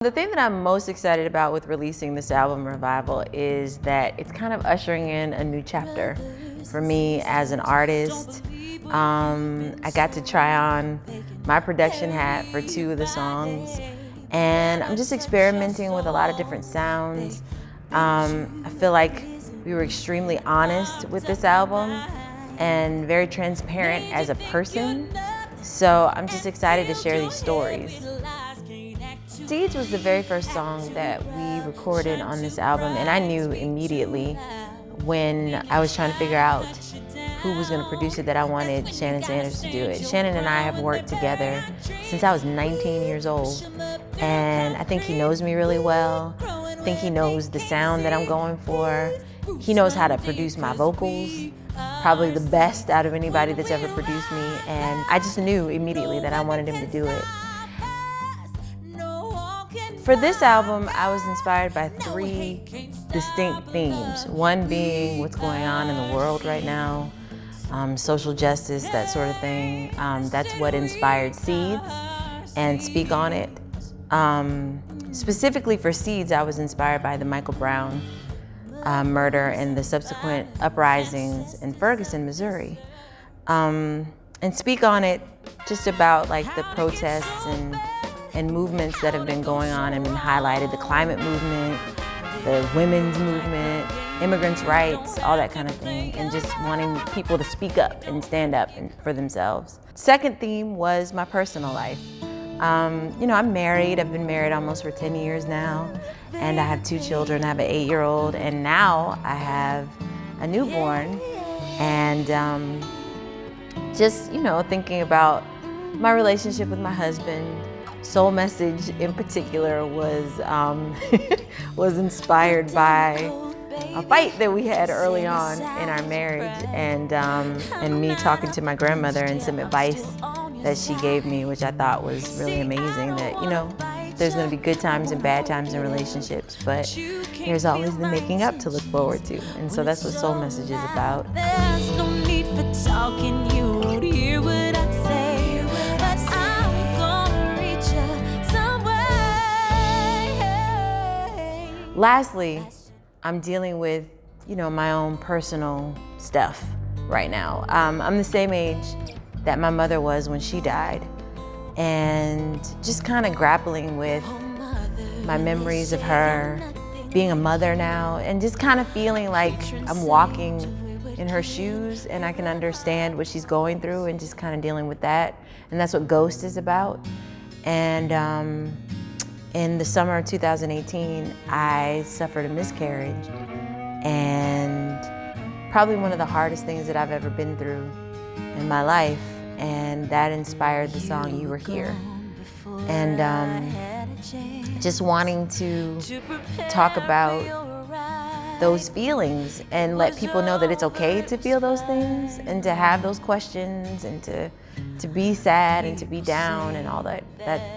The thing that I'm most excited about with releasing this album, Revival, is that it's kind of ushering in a new chapter for me as an artist. I got to try on my production hat for 2 of the songs, and I'm just experimenting with a lot of different sounds. I feel like we were extremely honest with this album and very transparent as a person. So I'm just excited to share these stories. Seeds was the very first song that we recorded on this album, and I knew immediately when I was trying to figure out who was going to produce it that I wanted Shannon Sanders to do it. Shannon and I have worked together since I was 19 years old, and I think he knows me really well. I think he knows the sound that I'm going for. He knows how to produce my vocals, probably the best out of anybody that's ever produced me, and I just knew immediately that I wanted him to do it. For this album, I was inspired by 3 distinct themes. One being what's going on in the world right now, social justice, that sort of thing. That's what inspired Seeds and Speak on It. Specifically for Seeds, I was inspired by the Michael Brown murder and the subsequent uprisings in Ferguson, Missouri. And Speak on It, just about like the protests and movements that have been going on and been highlighted, the climate movement, the women's movement, immigrants' rights, all that kind of thing, and just wanting people to speak up and stand up for themselves. Second theme was my personal life. I'm married. I've been married almost for 10 years now, and I have 2 children. I have an 8-year-old, and now I have a newborn, and just thinking about my relationship with my husband. Soul Message in particular was was inspired by a fight that we had early on in our marriage, and me talking to my grandmother and some advice that she gave me, which I thought was really amazing. That there's going to be good times and bad times in relationships, but there's always the making up to look forward to, and so that's what Soul Message is about. There's no need for talking, you won't hear what I say, but I'm gonna reach you somewhere. Lastly, I'm dealing with, my own personal stuff right now. I'm the same age that my mother was when she died, and just kind of grappling with my memories of her, being a mother now, and just kind of feeling like I'm walking in her shoes and I can understand what she's going through, and just kind of dealing with that. And that's what Ghost is about. And in the summer of 2018, I suffered a miscarriage, and probably one of the hardest things that I've ever been through in my life, and that inspired the song You Were Here. And just wanting to talk about those feelings and let people know that it's okay to feel those things and to have those questions and to be sad and to be down and all that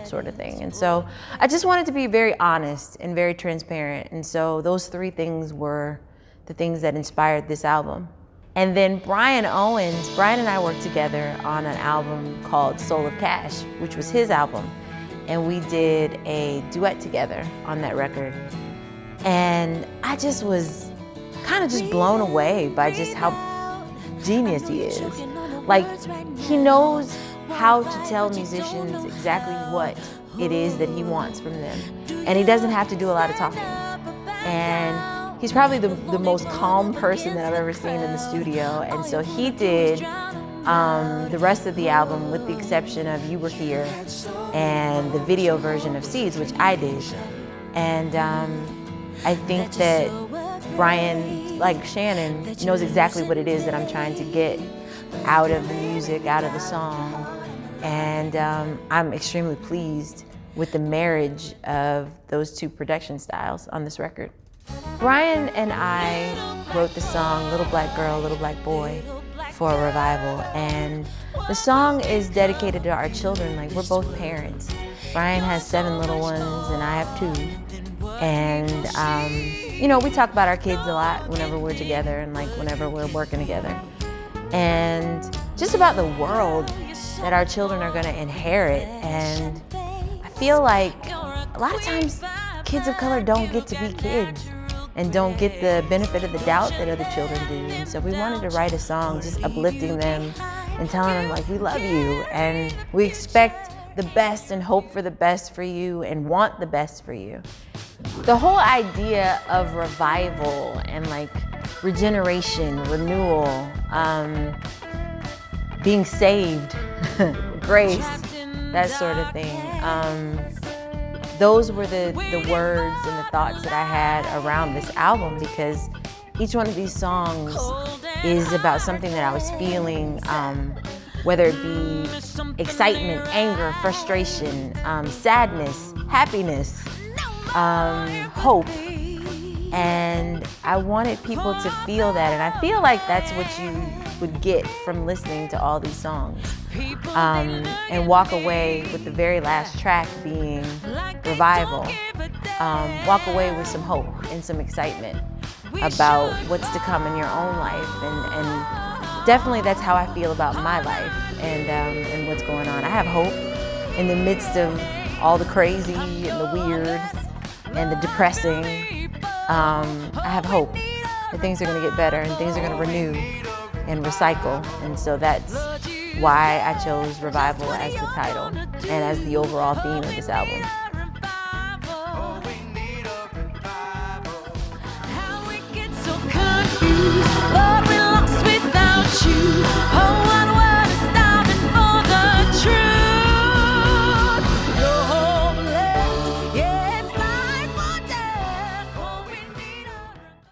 sort of thing. And so I just wanted to be very honest and very transparent. And so those 3 things were the things that inspired this album. And then Brian Owens, Brian and I worked together on an album called Soul of Cash, which was his album. And we did a duet together on that record. And I just was kind of just blown away by just how genius he is. Like, he knows how to tell musicians exactly what it is that he wants from them. And he doesn't have to do a lot of talking. And he's probably the most calm person that I've ever seen in the studio. And so he did the rest of the album, with the exception of You Were Here and the video version of Seeds, which I did. And I think that Brian, like Shannon, knows exactly what it is that I'm trying to get out of the music, out of the song. And I'm extremely pleased with the marriage of those 2 production styles on this record. Brian and I wrote the song Little Black Girl, Little Black Boy for Revival. And the song is dedicated to our children. Like, we're both parents. Brian has 7 little ones and I have 2. And, we talk about our kids a lot whenever we're together and whenever we're working together. And just about the world that our children are gonna inherit. And I feel like lot of times kids of color don't get to be kids and don't get the benefit of the doubt that other children do. And so we wanted to write a song just uplifting them and telling them, like, we love you and we expect the best and hope for the best for you and want the best for you. The whole idea of revival and like regeneration, renewal, being saved, grace, that sort of thing. Those were the words and the thoughts that I had around this album, because each one of these songs is about something that I was feeling, whether it be excitement, anger, frustration, sadness, happiness, hope. And I wanted people to feel that, and I feel like that's what you would get from listening to all these songs. And walk away with the very last track being Revival. Walk away with some hope and some excitement about what's to come in your own life. And definitely that's how I feel about my life and what's going on. I have hope in the midst of all the crazy and the weird and the depressing. I have hope that things are going to get better and things are going to renew and recycle. And so that's why I chose Revival as the title and as the overall theme of this album.